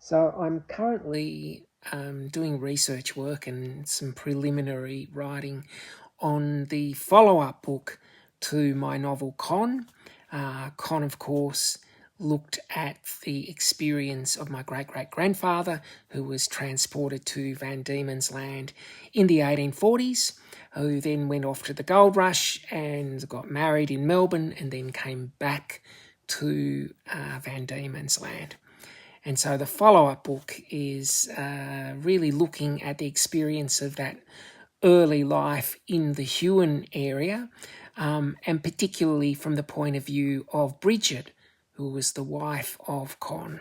So I'm currently doing research work and some preliminary writing on the follow-up book to my novel Con. Con, of course, looked at the experience of my great-great-grandfather, who was transported to Van Diemen's Land in the 1840s, who then went off to the gold rush and got married in Melbourne and then came back to Van Diemen's Land. And so the follow-up book is really looking at the experience of that early life in the Huon area, and particularly from the point of view of Bridget, who was the wife of Con.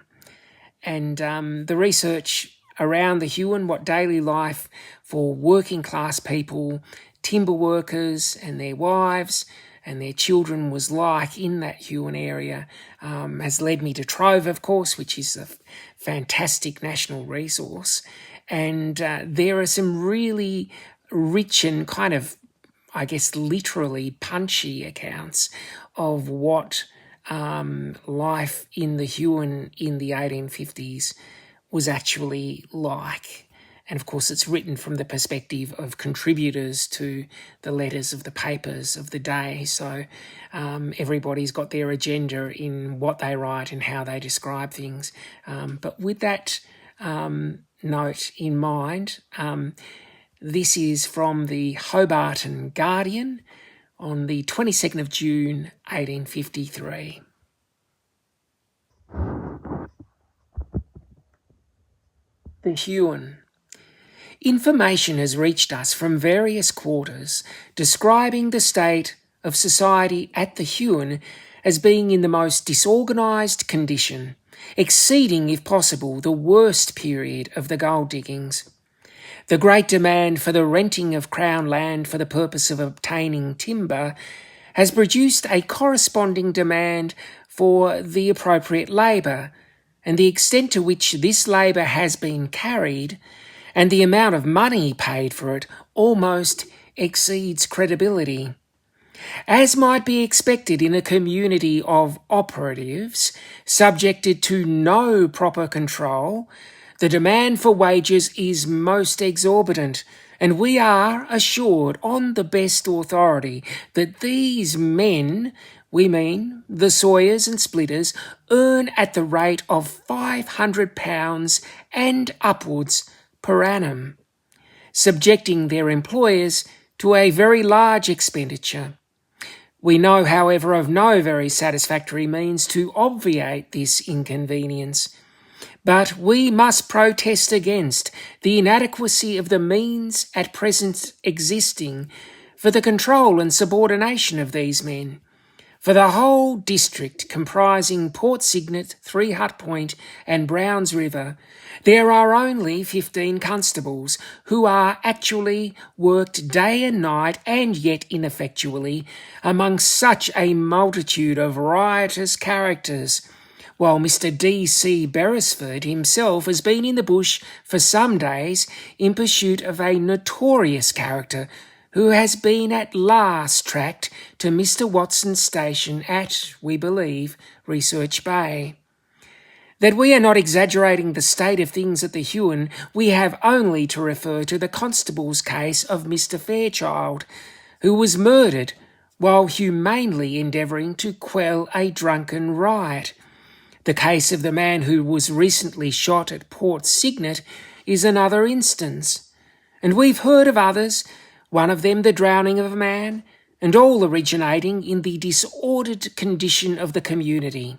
And the research around the Huon, what daily life for working class people, timber workers and their wives and their children was like in that Huon area, has led me to Trove, of course, which is a fantastic national resource. And there are some really rich and kind of, I guess, literally punchy accounts of what life in the Huon in the 1850s was actually like. And of course, it's written from the perspective of contributors to the letters of the papers of the day. So everybody's got their agenda in what they write and how they describe things. But with that note in mind, this is from the Hobart Guardian on the 22nd of June, 1853. The Huon. Information has reached us from various quarters describing the state of society at the Huon as being in the most disorganised condition, exceeding, if possible, the worst period of the gold diggings. The great demand for the renting of Crown land for the purpose of obtaining timber has produced a corresponding demand for the appropriate labour, and the extent to which this labour has been carried and the amount of money paid for it almost exceeds credibility. As might be expected in a community of operatives subjected to no proper control, the demand for wages is most exorbitant, and we are assured on the best authority that these men, we mean the sawyers and splitters, earn at the rate of £500 and upwards per annum, subjecting their employers to a very large expenditure. We know, however, of no very satisfactory means to obviate this inconvenience, but we must protest against the inadequacy of the means at present existing for the control and subordination of these men. For the whole district comprising Port Signet, Three Hut Point and Browns River, there are only 15 constables who are actually worked day and night and yet ineffectually among such a multitude of riotous characters, while Mr. D.C. Beresford himself has been in the bush for some days in pursuit of a notorious character who has been at last tracked to Mr. Watson's station at, we believe, Research Bay. That we are not exaggerating the state of things at the Huon, we have only to refer to the constable's case of Mr. Fairchild, who was murdered while humanely endeavouring to quell a drunken riot. The case of the man who was recently shot at Port Signet is another instance, and we've heard of others, one of them the drowning of a man, and all originating in the disordered condition of the community.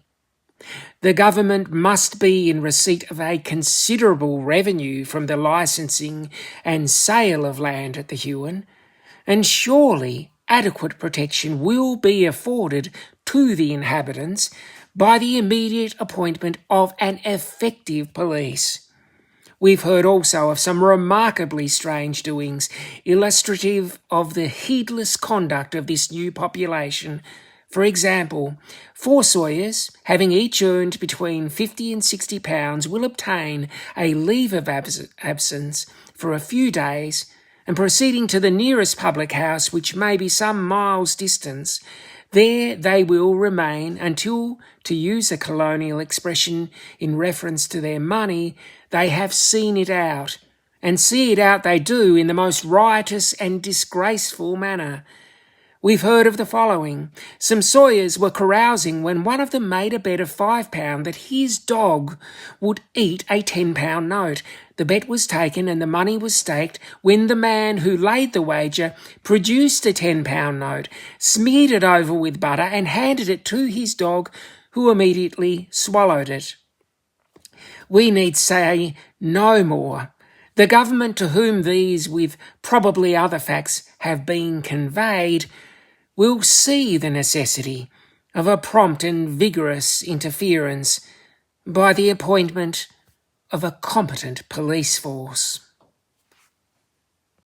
The government must be in receipt of a considerable revenue from the licensing and sale of land at the Huon, and surely adequate protection will be afforded to the inhabitants by the immediate appointment of an effective police. We've heard also of some remarkably strange doings, illustrative of the heedless conduct of this new population. For example, 4 sawyers, having each earned between £50 and £60, will obtain a leave of absence for a few days, and proceeding to the nearest public house, which may be some miles distant, There they will remain until, to use a colonial expression in reference to their money, they have seen it out. And see it out they do in the most riotous and disgraceful manner. We've heard of the following. Some sawyers were carousing when one of them made a bet of £5 that his dog would eat a £10 note. The bet was taken and the money was staked when the man who laid the wager produced a £10 note, smeared it over with butter and handed it to his dog, who immediately swallowed it. We need say no more. The government to whom these, with probably other facts, have been conveyed, will see the necessity of a prompt and vigorous interference by the appointment of a competent police force.